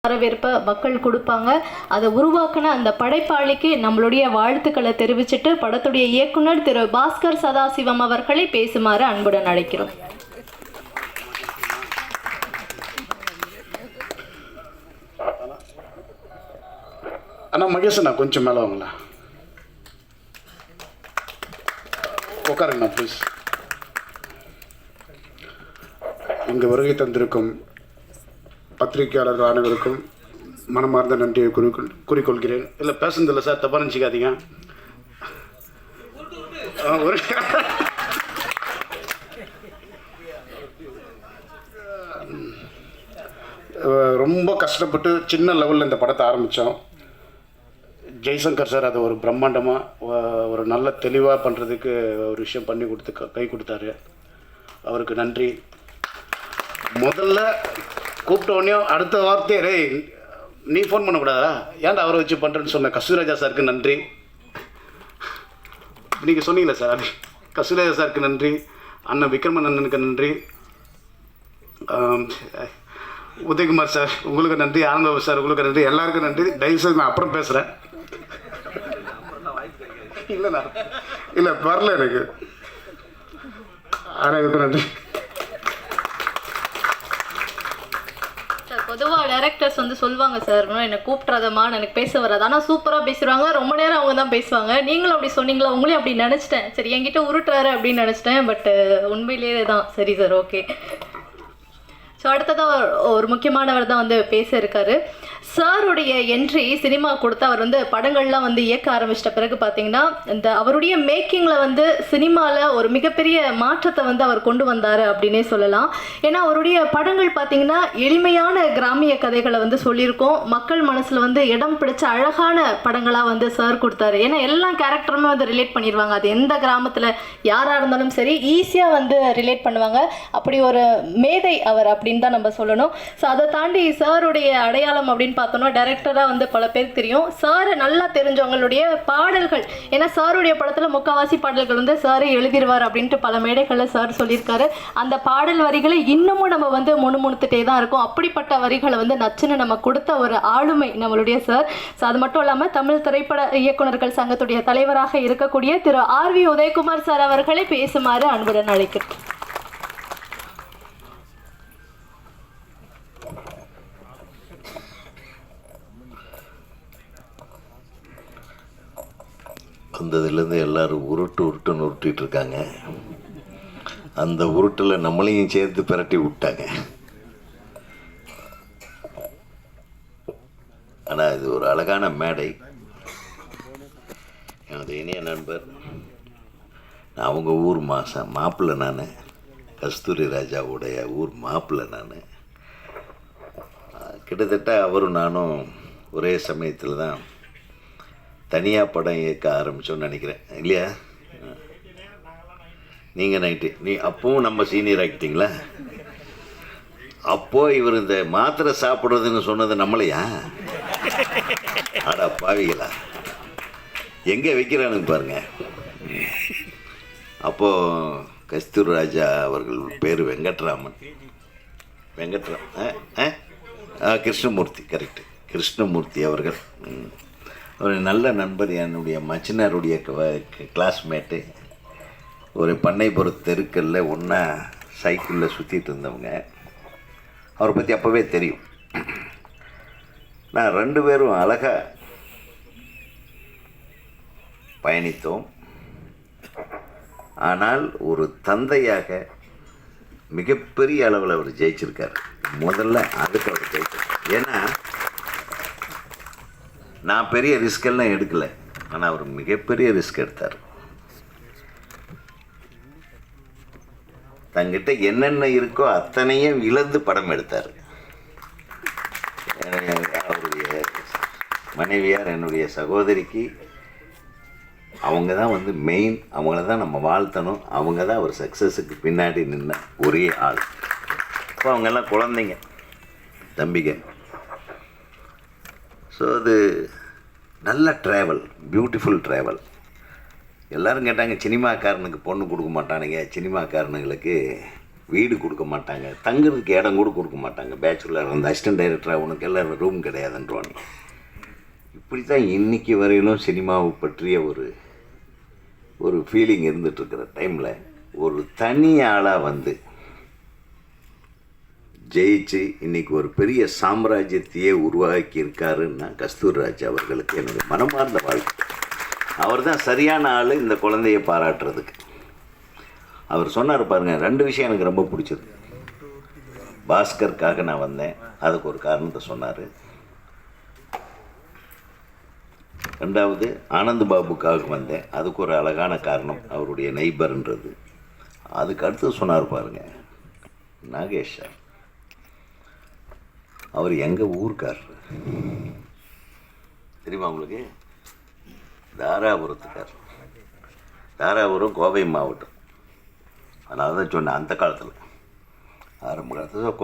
வரவேற்பை மக்கள் கொடுப்பாங்க. அதை உருவாக்கின அந்த படைப்பாளிக்கு நம்மளுடைய வாழ்த்துக்களை தெரிவிச்சுட்டு படத்துடைய இயக்குனர் திரு பாஸ்கர் சதாசிவம் அவர்களை பேசுமாறு அன்புடன் அழைக்கிறோம். அண்ணா மகேஷண்ணா கொஞ்சம் மேலே வாங்களா, உட்காருங்கண்ணா ப்ளீஸ். இங்கு வருகை தந்திருக்கும் பத்திரிகையாளர்கள் அனைவருக்கும் மனமார்ந்த நன்றியை கூறிக்கொள்கிறேன். இல்லை பேசுனதில்லை சார், தப்பாக நினச்சிக்காதீங்க. ரொம்ப கஷ்டப்பட்டு சின்ன லெவலில் இந்த படத்தை ஆரம்பித்தோம். ஜெய்சங்கர் சார் அதை ஒரு பிரம்மாண்டமாக ஒரு நல்ல தெளிவாக பண்ணுறதுக்கு ஒரு விஷயம் பண்ணி கை கொடுத்தாரு. அவருக்கு நன்றி. முதல்ல கூப்பிட்டோடனே அடுத்த வார்த்தையே நீ ஃபோன் பண்ணக்கூடாதா, ஏன்டா அவரை வச்சு பண்ணுறேன்னு சொன்ன கஸ்தூரிராஜா சாருக்கு நன்றி. நீங்கள் சொன்னீங்களே சார், அது கஸ்தூரிராஜா சாருக்கு நன்றி. அண்ணன் விக்ரமன் அண்ணனுக்கு நன்றி. உதயகுமார் சார் உங்களுக்கு நன்றி. ஆனந்தபாபு சார் உங்களுக்கு நன்றி. எல்லாருக்கும் நன்றி. தயவுசெய்து நான் அப்புறம் பேசுகிறேன். இல்லைண்ணா இல்லை வரல எனக்கு. அனைவருக்கும் நன்றி. பொதுவாக டைரக்டர்ஸ் சொல்லுவாங்க சார், என்னை கூப்பிட்றதம்மா எனக்கு பேச வராது, ஆனால் சூப்பராக பேசுகிறாங்க, ரொம்ப நேரம் அவங்க தான் பேசுவாங்க. நீங்களும் அப்படி சொன்னீங்களா? உங்களையும் அப்படி நினச்சிட்டேன். சரி என்கிட்ட உருட்டுறாரு அப்படின்னு நினச்சிட்டேன். பட் உண்மையிலேயே தான். சரி சார், ஓகே. ஸோ அடுத்ததாக ஒரு முக்கியமானவர் தான் பேச இருக்காரு. சாருடைய என்ட்ரி சினிமா கொடுத்து அவர் படங்கள்லாம் இயக்க ஆரம்பிச்சிட்ட பிறகு பார்த்தீங்கன்னா இந்த அவருடைய மேக்கிங்கில் சினிமாவில் ஒரு மிகப்பெரிய மாற்றத்தை அவர் கொண்டு வந்தார் அப்படின்னே சொல்லலாம். ஏன்னா அவருடைய படங்கள் பார்த்தீங்கன்னா எளிமையான கிராமிய கதைகளை சொல்லியிருக்கோம். மக்கள் மனசில் இடம் பிடிச்ச அழகான படங்களாக சார் கொடுத்தாரு. ஏன்னா எல்லா கேரக்டருமே ரிலேட் பண்ணிடுவாங்க. அது எந்த கிராமத்தில் யாராக இருந்தாலும் சரி ஈஸியாக ரிலேட் பண்ணுவாங்க. அப்படி ஒரு மேதை அவர் அப்படின்னு தான் நம்ம சொல்லணும். ஸோ அதை தாண்டி சாருடைய அடையாளம் அப்படின்னு பார்த்தோம்னா டைரக்டராக பல பேருக்கு தெரியும். சாரை நல்லா தெரிஞ்சவங்களுடைய பாடல்கள், ஏன்னா சாருடைய படத்தில் முக்கால்வாசி பாடல்கள் சாரே எழுதிடுவார் அப்படின்ட்டு பல மேடைகளில் சார் சொல்லியிருக்காரு. அந்த பாடல் வரிகளை இன்னமும் நம்ம முணுமுணுத்துட்டே தான் இருக்கும். அப்படிப்பட்ட வரிகளை நச்சுன்னு நம்ம கொடுத்த ஒரு ஆளுமை நம்மளுடைய சார். ஸோ அது மட்டும் இல்லாமல் தமிழ் திரைப்பட இயக்குநர்கள் சங்கத்துடைய தலைவராக இருக்கக்கூடிய திரு ஆர்.வி. உதயகுமார் சார் அவர்களை பேசுமாறு அன்புடன் அழைக்கிறேன். வந்ததுலேருந்து எல்லோரும் உருட்டுன்னு உருட்டிகிட்டு இருக்காங்க. அந்த உருட்டில் நம்மளையும் சேர்த்து பிரட்டி விட்டாங்க. ஆனால் இது ஒரு அழகான மேடை. எனது இனிய நண்பர், அவங்க ஊர் மாப்பிள்ளை நான், கஸ்தூரி ராஜாவுடைய ஊர் மாப்பிள்ளை நான். கிட்டத்தட்ட அவரும் நானும் ஒரே சமயத்தில் தான் தனியாக படம் இயக்க ஆரம்பித்தோன்னு நினைக்கிறேன், இல்லையா? நீங்கள் நீ அப்பவும் நம்ம சீனியர் ஆகிட்டீங்களா? அப்போது இவர் இந்த மாத்திரை சாப்பிட்றதுன்னு சொன்னது நம்மளையா? அடா பாவிகளா, எங்கே வைக்கிறானுங்க பாருங்க. அப்போது கஸ்தூரி ராஜா அவர்கள் பேர் வெங்கட்ராமன். கிருஷ்ணமூர்த்தி, கரெக்டு, கிருஷ்ணமூர்த்தி அவர்கள் ஒரு நல்ல நண்பர். என்னுடைய மச்சினாருடைய கிளாஸ்மேட்டு. ஒரு பண்ணைப்புற தெருக்களில் ஒன்றா சைக்கிளில் சுற்றிட்டு இருந்தவங்க. அவரை பற்றி அப்போவே தெரியும். நான் 2 பேரும் அழகாக பயணித்தோம். ஆனால் ஒரு தந்தையாக மிகப்பெரிய அளவில் அவர் ஜெயிச்சிருக்கார். முதல்ல அதுக்கு அவர் ஜெயிச்சார். ஏன்னா நான் பெரிய ரிஸ்கெல்லாம் எடுக்கலை, ஆனால் அவர் மிகப்பெரிய ரிஸ்க் எடுத்தார். தங்கிட்ட என்னென்ன இருக்கோ அத்தனையும் இழந்து படம் எடுத்தார். அவருடைய மனைவியார், என்னுடைய சகோதரிக்கு அவங்க தான் மெயின். அவங்கள தான் நம்ம வாழ்த்தணும். அவங்க தான் அவர் சக்ஸஸுக்கு பின்னாடி நின்ன ஒரே ஆள். இப்போ அவங்கெல்லாம் குழந்தைங்க, தம்பிங்க. ஸோ அது நல்ல ட்ராவல், பியூட்டிஃபுல் ட்ராவல். எல்லோரும் கேட்டாங்க சினிமாக்காரனுக்கு பொண்ணு கொடுக்க மாட்டானுங்க, சினிமாக்காரனுங்களுக்கு வீடு கொடுக்க மாட்டாங்க, தங்குறதுக்கு இடம் கூட கொடுக்க மாட்டாங்க. பேச்சுலர் அந்த அசிஸ்டன்ட் டைரக்டராக உனக்கு எல்லாம் ரூம் கிடையாதுன்றவானே. இப்படி தான் இன்றைக்கி வரையிலும் சினிமாவை பற்றிய ஒரு ஃபீலிங் இருந்துகிட்ருக்கிற டைமில் ஒரு தனி ஆளாக வந்து ஜெயிச்சு இன்றைக்கி ஒரு பெரிய சாம்ராஜ்யத்தையே உருவாக்கியிருக்காருன்னா கஸ்தூர்ராஜ் அவர்களுக்கு என்னுடைய மனமார்ந்த வாழ்க்கை. அவர் தான் சரியான ஆள் இந்த குழந்தையை பாராட்டுறதுக்கு. அவர் சொன்னார் பாருங்க, 2 விஷயம் எனக்கு ரொம்ப பிடிச்சது. பாஸ்கருக்காக நான் வந்தேன், அதுக்கு ஒரு காரணத்தை சொன்னார். 2வது ஆனந்த் பாபுக்காக வந்தேன், அதுக்கு ஒரு அழகான காரணம், அவருடைய நெய்பர்ன்றது. அதுக்கு அடுத்து சொன்னார் பாருங்க நாகேஷ் சார், அவர் எங்கள் ஊருக்காரர் தெரியுமா உங்களுக்கு? தாராபுரத்துக்கார். தாராபுரம் கோவை மாவட்டம். அதனால தான் சொன்னேன், அந்த காலத்தில் ஆரம்ப காலத்தில்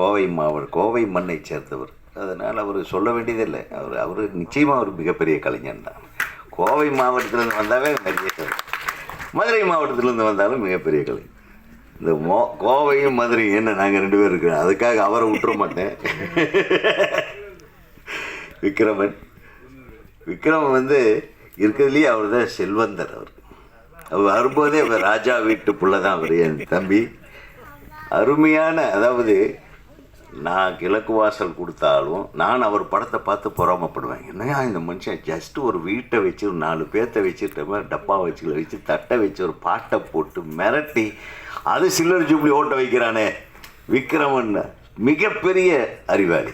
கோவை மண்ணை சேர்ந்தவர். அதனால் அவர் சொல்ல வேண்டியதில்லை. அவர் நிச்சயமாக ஒரு மிகப்பெரிய கலைஞன் தான். கோவை மாவட்டத்திலேருந்து வந்தாவே பெரிய, மதுரை மாவட்டத்திலேருந்து வந்தாலும் மிகப்பெரிய கலைஞர். இந்த கோவையும் மதுரையும் என்ன நாங்கள் 2 பேர் இருக்கிறோம், அதுக்காக அவரை விட்டுற மாட்டேன். விக்ரமன் வந்து இருக்கிறதுலேயே அவர் தான் செல்வந்தர். அவர் வரும்போதே அவர் ராஜா வீட்டு பிள்ளை தான் அவர், என் தம்பி. அருமையான, அதாவது நான் கிழக்கு வாசல் கொடுத்தாலும் நான் அவர் படத்தை பார்த்து பொறாமப்படுவேன். என்னையா இந்த மனுஷன் ஜஸ்ட்டு ஒரு வீட்டை வச்சு ஒரு 4 பேர்த்தை வச்சுட்டு டப்பா வச்சு தட்டை வச்சு ஒரு பாட்டை போட்டு மிரட்டி அது சில்லர் ஜூப்ளி ஓட்ட வைக்கிறானே விக்ரமன் மிகப்பெரிய அறிவாளி.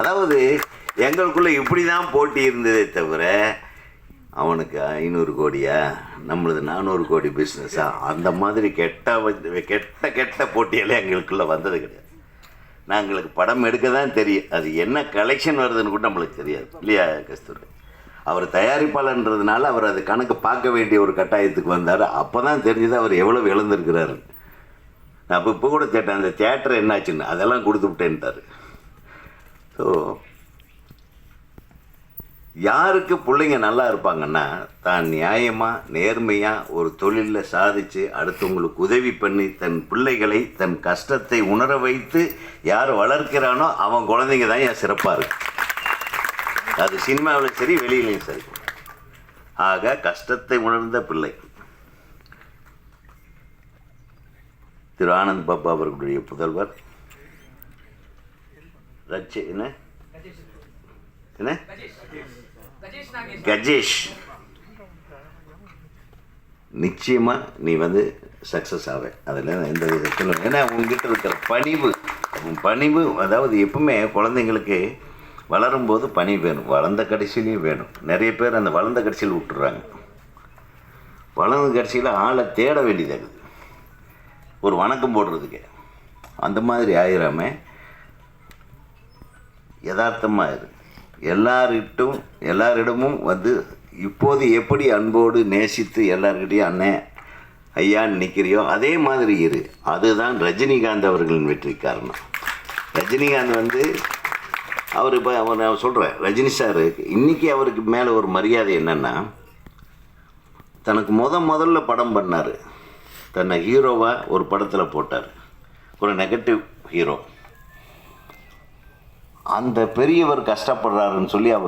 அதாவது எங்களுக்குள்ளே இப்படி தான் போட்டி இருந்ததே தவிர அவனுக்கு 500 கோடியா, நம்மளது 400 கோடி பிஸ்னஸா, அந்த மாதிரி கெட்ட போட்டியெல்லாம் எங்களுக்குள்ளே வந்தது கிடையாது. நாங்களுக்கு படம் எடுக்க தான் தெரியும், அது என்ன கலெக்ஷன் வருதுன்னு கூட நம்மளுக்கு தெரியாது இல்லையா கஸ்தூரி? அவர் தயாரிப்பாளர்ன்றதுனால அவர் அது கணக்கு பார்க்க வேண்டிய ஒரு கட்டாயத்துக்கு வந்தார். அப்போ தான் தெரிஞ்சது அவர் எவ்வளோ இழந்திருக்கிறாரு. நான் இப்போ கூட கேட்டேன், அந்த தியேட்டர் என்னாச்சுன்னு, அதெல்லாம் கொடுத்து விட்டேன்ட்டார். ஸோ யாருக்கு பிள்ளைங்க நல்லா இருப்பாங்கன்னா, தான் நியாயமாக நேர்மையாக ஒரு தொழிலில் சாதித்து அடுத்தவங்களுக்கு உதவி பண்ணி தன் பிள்ளைகளை தன் கஷ்டத்தை உணர வைத்து யார் வளர்க்கிறானோ அவன் குழந்தைங்க தான் ஏன் சிறப்பாக இருக்கு. அது சினிமாவில் சரி வெளியிலையும் சரி. ஆக கஷ்டத்தை உணர்ந்த பிள்ளை திரு ஆனந்த் பாபு அவர்களுடைய புதல்வர் கஜேஷ். நிச்சயமாக நீ வந்து சக்ஸஸ் ஆவே, அதில் எந்த விதத்தில். ஏன்னா உங்ககிட்ட இருக்கிற பணிவு, அதாவது எப்பவுமே குழந்தைங்களுக்கு வளரும்போது பணி வேணும், வளர்ந்த கடைசியிலையும் வேணும். நிறைய பேர் அந்த வளர்ந்த கடைசியில் விட்டுறாங்க. வளர்ந்த கடைசியில் ஆளை தேட வேண்டியது ஒரு வணக்கம் போடுறதுக்கு. அந்த மாதிரி ஆயிராம யதார்த்தமாக இரு. எல்லாரிடமும் வந்து இப்போது எப்படி அன்போடு நேசித்து எல்லார்கிட்டையும் அண்ணன் ஐயான்னு நிற்கிறியோ அதே மாதிரி இரு. அதுதான் ரஜினிகாந்த் அவர்களின் வெற்றி காரணம். ரஜினிகாந்த் வந்து அவர் இப்போ நான் சொல்கிறேன், ரஜினி சார் இன்றைக்கி அவருக்கு மேலே ஒரு மரியாதை என்னென்னா, தனக்கு முதல்ல படம் பண்ணார், தன்னை ஹீரோவாக ஒரு படத்தில் போட்டார், ஒரு நெகட்டிவ் ஹீரோ. அந்த பெரியவர் கஷ்டப்படுறாருன்னு சொல்லி அவர்